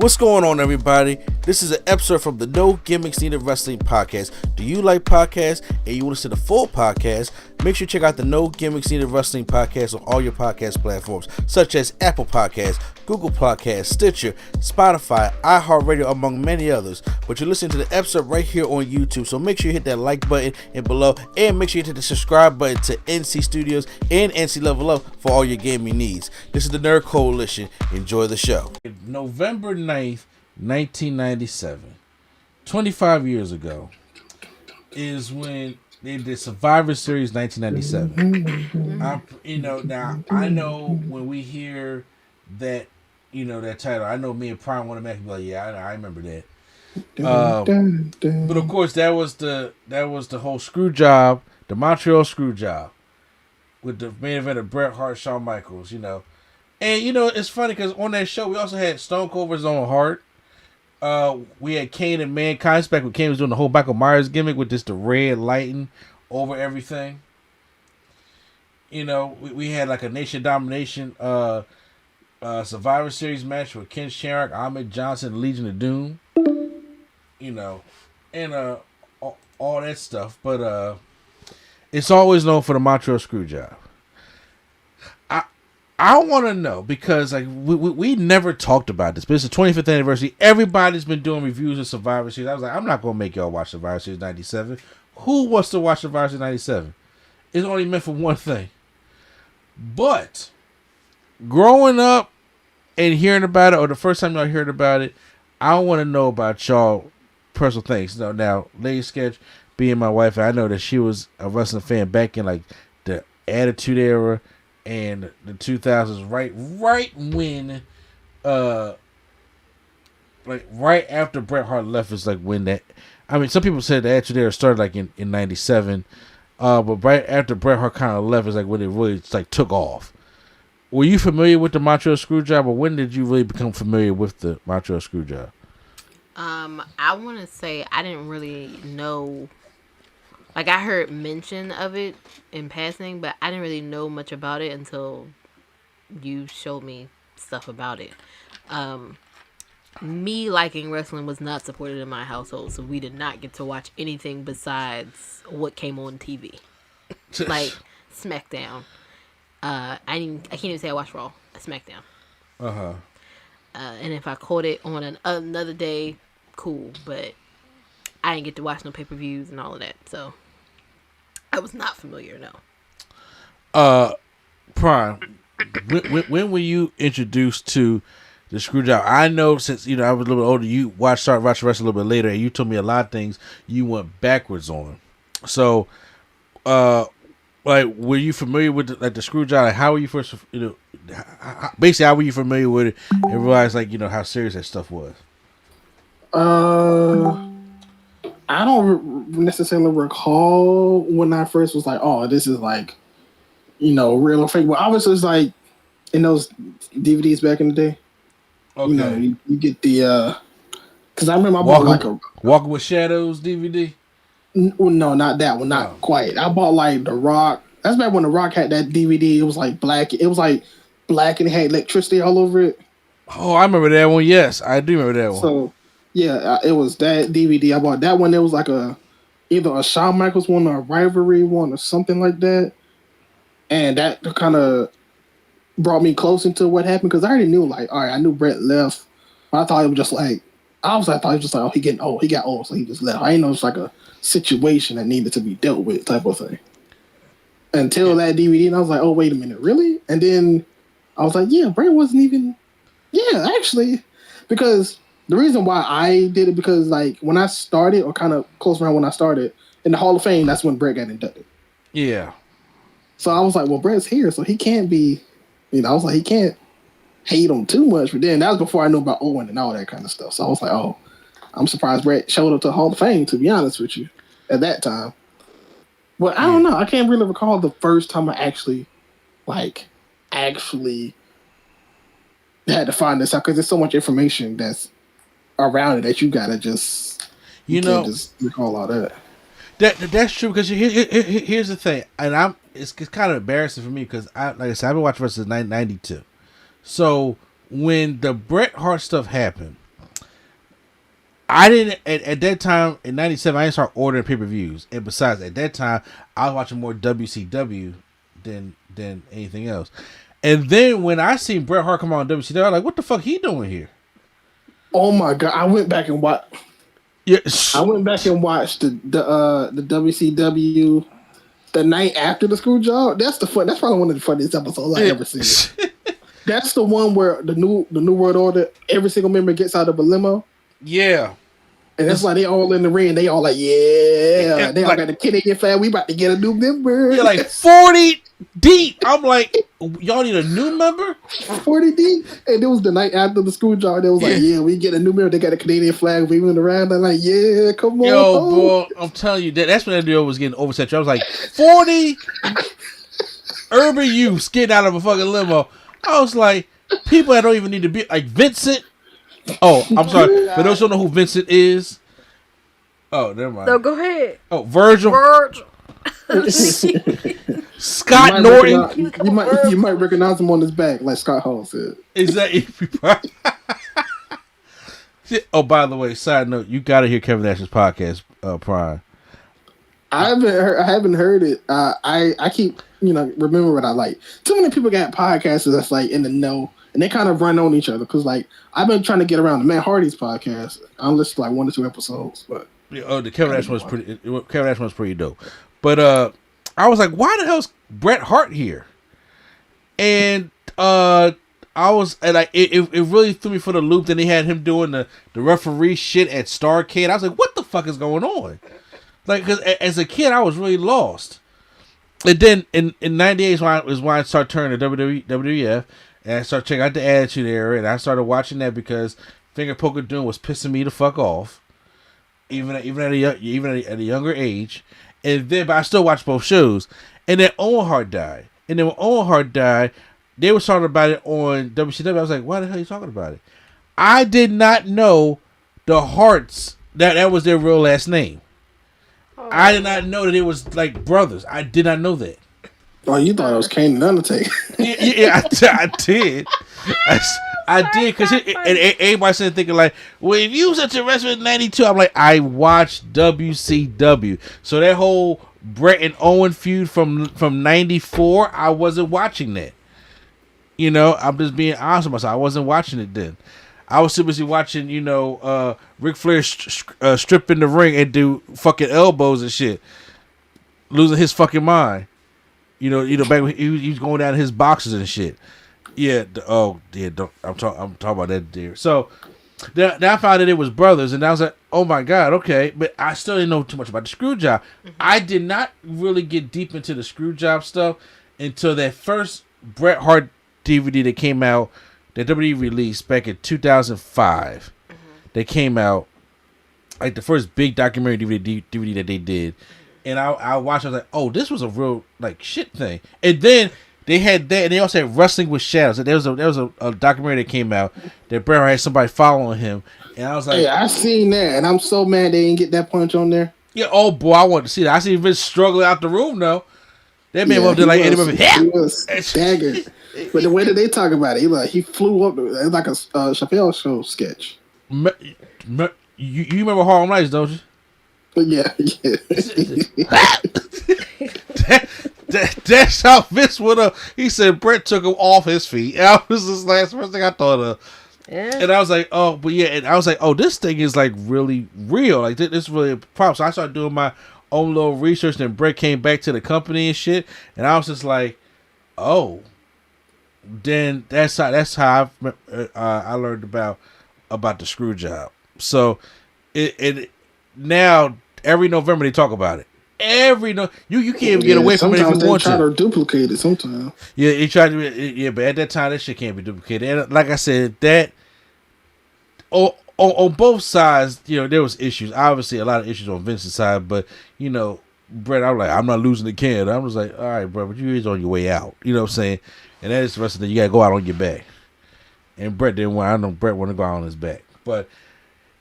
What's going on, everybody? This is an episode from the No Gimmicks Needed Wrestling podcast. Do you like podcasts and you want to see the full podcast? Make sure you check out the No Gimmicks Needed Wrestling podcast on all your podcast platforms, such as Apple Podcasts, Google Podcasts, Stitcher, Spotify, iHeartRadio, among many others. But you're listening to the episode right here on YouTube, so make sure you hit that like button and below, and make sure you hit the subscribe button to NC Studios and NC Level Up for all your gaming needs. This is the Nerd Coalition. Enjoy the show. November 9th, 1997, 25 years ago, is when they did Survivor Series 1997. Now I know when we hear that, that title, I know me and Prime want to make be like, yeah, I remember that. But of course, that was the whole screw job, the Montreal screw job, with the main event of Bret Hart, Shawn Michaels, And it's funny because on that show we also had Stone Cold vs. Owen Hart. We had Kane and Mankind. Back when Kane was doing the whole Michael Myers gimmick with just the red lighting over everything. We had like a Nation Domination Survivor Series match with Ken Shamrock, Ahmed Johnson, Legion of Doom. And all that stuff. But it's always known for the Montreal Screwjob. I want to know, because like we never talked about this, but it's the 25th anniversary. Everybody's been doing reviews of Survivor Series. I was like, I'm not going to make y'all watch Survivor Series 97. Who wants to watch Survivor Series 97? It's only meant for one thing. But growing up and hearing about it, or the first time y'all heard about it, I want to know about y'all personal things. Now, Lady Sketch, being my wife, I know that she was a wrestling fan back in like the Attitude Era and the 2000s, right when, right after Bret Hart left is like when that. I mean, some people said the Attitude Era started like in 97, but right after Bret Hart kind of left is like when it really like took off. Were you familiar with the Montreal Screwjob, or when did you really become familiar with the Montreal Screwjob? I want to say I didn't really know. Like, I heard mention of it in passing, but I didn't really know much about it until you showed me stuff about it. Me liking wrestling was not supported in my household, so we did not get to watch anything besides what came on TV. Like, Smackdown. I can't even say I watched Raw. Smackdown. Uh-huh. And if I caught it on another day, cool, but I didn't get to watch no pay-per-views and all of that, so I was not familiar, no. Prime, when were you introduced to the Screwjob? I know since, I was a little bit older, you started watching wrestling a little bit later, and you told me a lot of things you went backwards on. So, were you familiar with the Screwjob? Like, how were you first, basically, how were you familiar with it and realized, how serious that stuff was? I don't necessarily recall when I first was like, oh, this is like, real or fake. But obviously, it's like in those DVDs back in the day. Okay. You get the, because I remember I bought like a Walking with Shadows DVD. No, not that one, not quite. I bought like The Rock. That's back when The Rock had that DVD. It was like black. It was like black and it had electricity all over it. Oh, I remember that one. Yes, I do remember that one. So, yeah, it was that DVD. I bought that one. It was like either a Shawn Michaels one or a Rivalry one or something like that. And that kind of brought me close into what happened, because I already knew, like, all right, I knew Bret left. But I thought it was just like, I thought he was just like, oh, he getting old. He got old, so he just left. I didn't know it was like a situation that needed to be dealt with type of thing. Until that DVD, and I was like, oh, wait a minute, really? And then I was like, yeah, Bret wasn't even, yeah, actually, because the reason why I did it, because like when I started, or kind of close around when I started, in the Hall of Fame, that's when Bret got inducted. Yeah. So I was like, well, Bret's here, so he can't be, I was like, he can't hate him too much. But then that was before I knew about Owen and all that kind of stuff. So I was like, oh, I'm surprised Bret showed up to the Hall of Fame, to be honest with you, at that time. But I don't know. I can't really recall the first time I actually had to find this out, because there's so much information that's around it that you gotta just can't just recall all that. That's true, because here's the thing, and it's kind of embarrassing for me, because like I said, I've been watching wrestling since 1992. So when the Bret Hart stuff happened, I didn't at that time in '97. I didn't start ordering pay-per-views, and besides, at that time, I was watching more WCW than anything else. And then when I seen Bret Hart come on WCW, I was like, "What the fuck he doing here?" Oh my god! I went back and watched. Yeah, I went back and watched the WCW the night after the screw job. That's probably one of the funniest episodes I ever seen. That's the one where the new World Order, every single member gets out of a limo. Yeah. And that's why they all in the ring. They all like, yeah. They all got the Canadian flag. We about to get a new member. Yeah, like 40 deep. I'm like, y'all need a new member? 40 deep. And it was the night after the screw job. They was like, yeah, we get a new member. They got a Canadian flag waving around. They're like, yeah, come on. Yo, boy, I'm telling you, that's when that deal was getting oversaturated. I was like, 40 urban youths getting out of a fucking limo. I was like, people that don't even need to be, like Vincent. Oh, I'm sorry. For those who don't know who Vincent is. Oh, never mind. No, go ahead. Oh, Virgil. Scott Norton. You might recognize him on his back, like Scott Hall said. Is that? Oh, by the way, side note, you got to hear Kevin Nash's podcast, Prime. I haven't heard it. I keep remember what I like. Too many people got podcasts that's like in the know. And they kind of run on each other because, like, I've been trying to get around the Matt Hardy's podcast. I listened to like 1 or 2 episodes, but the Kevin Nash one's pretty dope. But I was like, why the hell's Bret Hart here? And it really threw me for the loop. Then they had him doing the referee shit at Starrcade. I was like, what the fuck is going on? Like, because as a kid, I was really lost. And then in '98 is when I started turning to WWF. And I started checking out the Attitude Era, and I started watching that because Finger Poker Doom was pissing me the fuck off, even at a younger age. And then, but I still watched both shows. And then Owen Hart died. And then when Owen Hart died, they were talking about it on WCW. I was like, why the hell are you talking about it? I did not know the Harts that was their real last name. Oh. I did not know that it was like brothers. I did not know that. Oh, you thought it was Kane and Undertaker? Yeah, I did. I did because everybody started thinking like, well, if you was such a wrestler in '92, I'm like, I watched WCW, so that whole Bret and Owen feud from '94, I wasn't watching that. I'm just being honest with myself. I wasn't watching it then. I was too busy watching, Ric Flair strip in the ring and do fucking elbows and shit, losing his fucking mind. Back when he was going down his boxes and shit. Yeah. I'm talking about that there. So then I found that it was brothers, and I was like, oh my god, okay. But I still didn't know too much about the screw job. Mm-hmm. I did not really get deep into the screw job stuff until that first Bret Hart DVD that came out, that WWE released back in 2005. Mm-hmm. They came out like the first big documentary DVD that they did. And I watched. I was like, "Oh, this was a real like shit thing." And then they had that, and they also had Wrestling with Shadows. There was a documentary that came out that Bret Hart had somebody following him, and I was like, "Hey, I seen that, and I'm so mad they didn't get that punch on there." Yeah. Oh boy, I wanted to see that. I seen Vince struggling out the room though. That man up there like Eddie Murphy. He was staggered, but the way that they talk about it, he flew up. It's like a Chappelle Show sketch. You remember Harlem Nights, don't you? Yeah. That's how Vince would have. He said Bret took him off his feet. And that was the first thing I thought of. Yeah. And I was like, oh, but yeah. And I was like, oh, this thing is like really real. Like this is really a problem. So I started doing my own little research. And Bret came back to the company and shit. And I was just like, oh. Then that's how I learned about the screw job. So it now. Every November they talk about it. You can't even get away from it if you want to. Sometimes they try to duplicate it. Sometimes. Yeah, they try to. Yeah, but at that time that shit can't be duplicated. And like I said, that on both sides, there was issues. Obviously, a lot of issues on Vince's side, but Bret, I'm like, I'm not losing the can. I'm just like, all right, bro, but you is on your way out. You know what I'm saying? And that is the rest of the. You gotta go out on your back. And Bret didn't want. I know Bret wanted to go out on his back, but.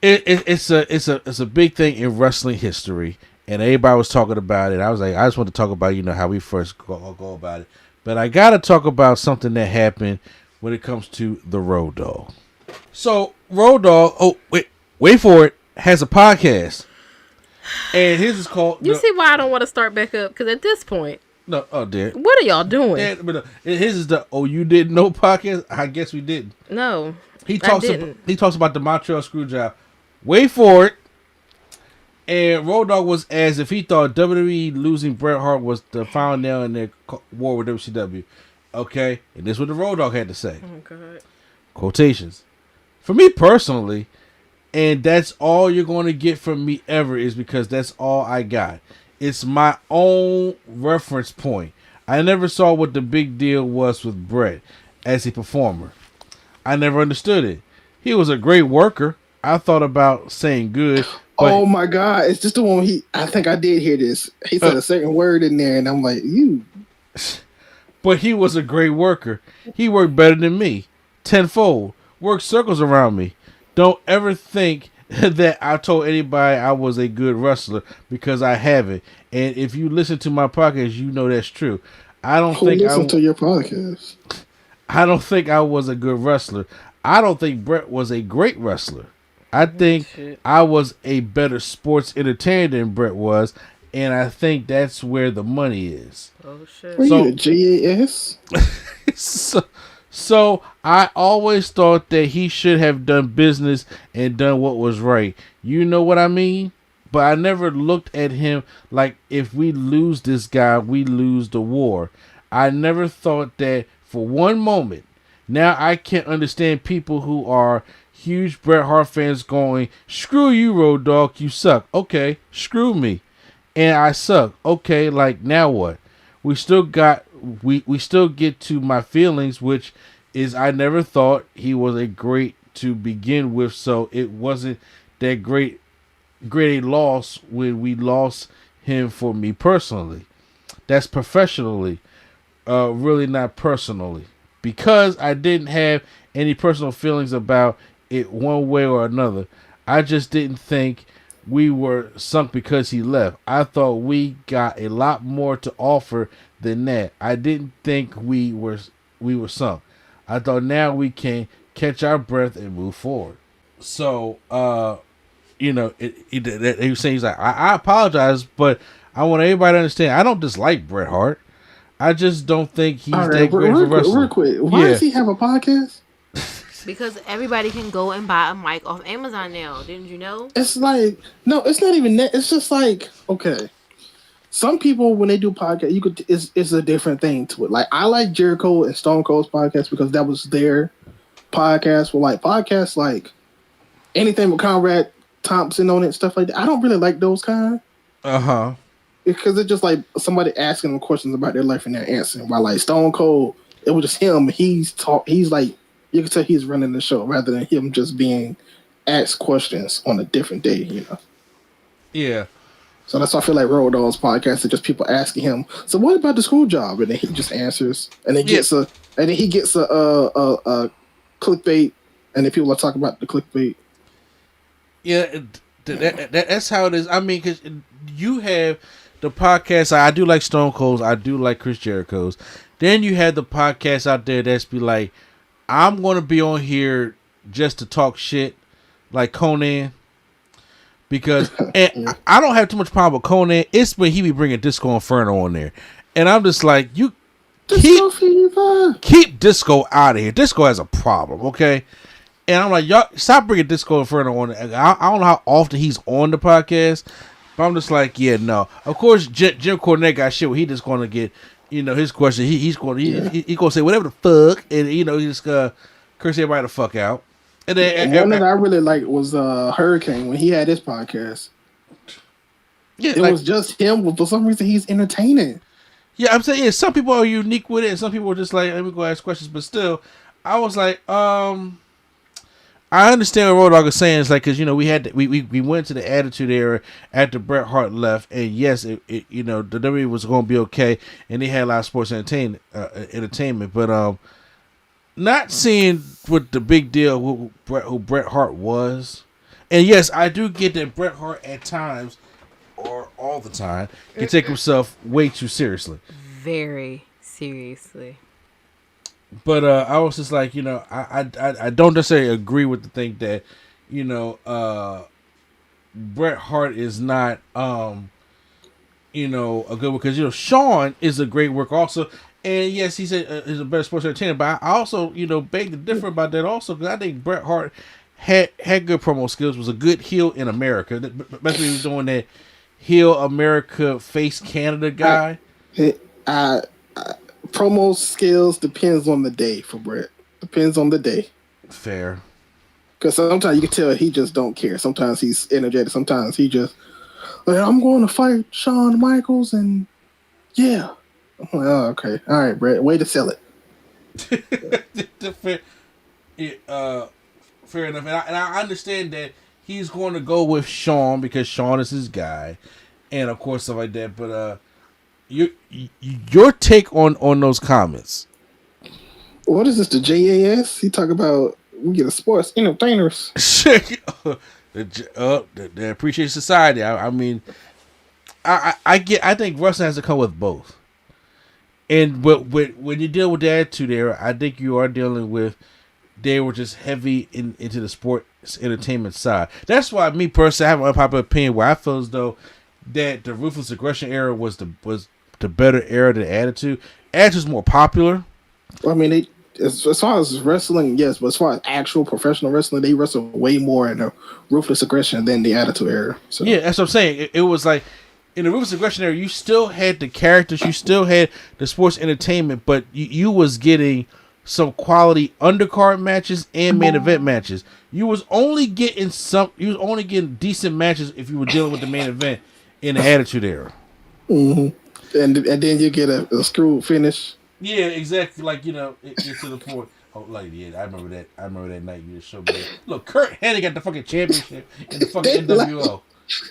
It's a big thing in wrestling history, and everybody was talking about it. I was like, I just want to talk about how we first go about it, but I gotta talk about something that happened when it comes to the Road Dogg. So Road Dogg, wait for it. has a podcast, and his is called. You see why I don't want to start back up? Because at this point, no, oh dear, what are y'all doing? But his is the you didn't know podcast. I guess we didn't. No, he talks about the Montreal Screwjob. Wait for it. And Road Dogg was as if he thought WWE losing Bret Hart was the final nail in their war with WCW. Okay, and this is what the Road Dogg had to say. Oh God. Quotations. For me personally, and that's all you're going to get from me ever is because that's all I got. It's my own reference point. I never saw what the big deal was with Bret as a performer. I never understood it. He was a great worker. I thought about saying good. Oh my God! It's just the one I think I did hear this. He said a certain word in there, and I'm like, you. But he was a great worker. He worked better than me, tenfold. Worked circles around me. Don't ever think that I told anybody I was a good wrestler because I haven't. And if you listen to my podcast, you know that's true. I don't think listen to your podcast. I don't think I was a good wrestler. I don't think Bret was a great wrestler. I think I was a better sports entertainer than Bret was, and I think that's where the money is. Oh shit! Were you a GAS? So I always thought that he should have done business and done what was right. You know what I mean? But I never looked at him like if we lose this guy, we lose the war. I never thought that for one moment. Now I can't understand people who are huge Bret Hart fans going, screw you, Road Dogg, you suck. Okay, screw me. And I suck. Okay, like now what? We still get to my feelings, which is I never thought he was a great to begin with, so it wasn't that great a loss when we lost him for me personally. That's professionally, really not personally. Because I didn't have any personal feelings about it one way or another. I just didn't think we were sunk because he left. I thought we got a lot more to offer than that. I didn't think we were sunk. I thought now we can catch our breath and move forward. So, he was saying, he's like, I apologize, but I want everybody to understand, I don't dislike Bret Hart. I just don't think he's that great for wrestling. Real quick, why does he have a podcast? Because everybody can go and buy a mic off Amazon now. Didn't you know? It's like, no, it's not even that. It's just like, okay. Some people, when they do podcasts, it's a different thing to it. Like, I like Jericho and Stone Cold's podcast because that was their podcast. Well, like, podcasts like anything with Conrad Thompson on it, stuff like that. I don't really like those kind. Uh-huh. Because it's just like somebody asking them questions about their life and they're answering. While like Stone Cold, it was just him. He's like, you can tell he's running the show rather than him just being asked questions on a different day, you know? Yeah. So that's why I feel like Road Dogg's podcast is just people asking him, so what about the school job? And then he just answers. And then he gets a clickbait, and then people are talking about the clickbait. Yeah, that's how it is. I mean, because you have the podcast. I do like Stone Cold's. I do like Chris Jericho's. Then you have the podcast out there that's be like, I'm going to be on here just to talk shit, like Conan. Because and I don't have too much problem with Conan. It's when he be bringing Disco Inferno on there. And I'm just like, you keep Disco out of here. Disco has a problem, okay? And I'm like, y'all, stop bringing Disco Inferno on. I don't know how often he's on the podcast, but I'm just like, yeah, no. Of course, Jim Cornette got shit where he just going to get, his question. He's going to say whatever the fuck, and he's just going to curse everybody the fuck out. And then one that I really liked was Hurricane when he had his podcast. Yeah, it was just him, but for some reason he's entertaining. Yeah, I'm saying some people are unique with it, and some people are just like, let me go ask questions. But still, I was like, I understand what Road Dogg is saying. It's like because we went to the Attitude Era after Bret Hart left, and yes, the WWE was going to be okay, and they had a lot of sports entertainment, but not seeing what the big deal who Bret Hart was, and yes, I do get that Bret Hart at times, or all the time, can take himself way too seriously. Very seriously. But I was just like, I don't necessarily agree with the thing that, Bret Hart is not, you know, a good one, because, you know, Shawn is a great worker also. And yes, he said he's a better sports entertainer, but I also, you know, beg to differ about that also, because I think Bret Hart had good promo skills, was a good heel in America. Especially he was doing that heel America face Canada guy. Promo skills depends on the day for Bret. Depends on the day. Fair. Because sometimes you can tell he just don't care. Sometimes he's energetic. Sometimes he just, like, I'm going to fight Shawn Michaels, and yeah. I'm like, oh, okay. All right, Bret. Way to sell it. Fair enough. And I understand that he's going to go with Shawn because Shawn is his guy. And, of course, stuff like that. But your take on those comments. What is this, the JAS? He talk about we get a sports entertainers. The Appreciate Society. I mean, I think wrestling has to come with both. And when you deal with the attitude era, I think you are dealing with, they were just heavy into the sports entertainment side. That's why me personally, I have an unpopular opinion where I feel as though that the Ruthless Aggression era was the better era than Attitude. Attitude's more popular. Well, I mean, as far as wrestling, yes, but as far as actual professional wrestling, they wrestle way more in the Ruthless Aggression than the Attitude era. So. Yeah, that's what I'm saying. It was like, in the Ruthless Aggression era, you still had the characters, you still had the sports entertainment, but you was getting some quality undercard matches and main event matches. You was only getting decent matches if you were dealing with the main event in the Attitude era. Mm-hmm. And then you get a screwed finish. Yeah, exactly. Like, you know, it's to the point. Oh, like, yeah, I remember that night you just showed me. Look, Kurt Hennig got the fucking championship in the fucking NWO.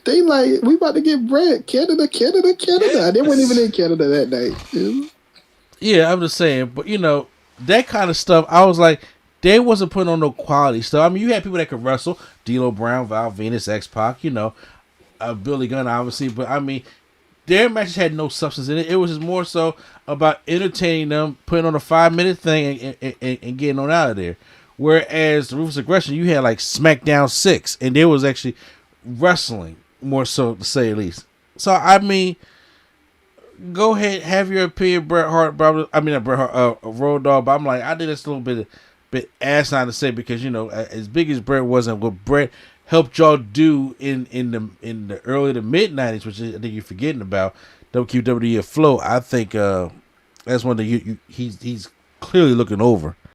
They like, we about to get Bret. Canada. Yeah. They weren't even in Canada that night. Yeah, I'm just saying. But, you know, that kind of stuff, I was like, they wasn't putting on no quality stuff. I mean, you had people that could wrestle. D'Lo Brown, Val Venus, X-Pac, you know. Billy Gunn, obviously. But, I mean, their matches had no substance in it. It was just more so about entertaining them, putting on a 5-minute thing, and getting on out of there. Whereas the Ruthless Aggression, you had like Smackdown 6, and there was actually wrestling, more so to say at least. So, I mean, go ahead, have your opinion, Bret Hart. I mean, not Bret Hart, Road Dogg. But I'm like, I think that's a little bit asinine to say, because, you know, as big as Bret wasn't, what Bret helped y'all do in the early to mid 90s, which I think you're forgetting about, WWE afloat. I think that's one that he's clearly looking over.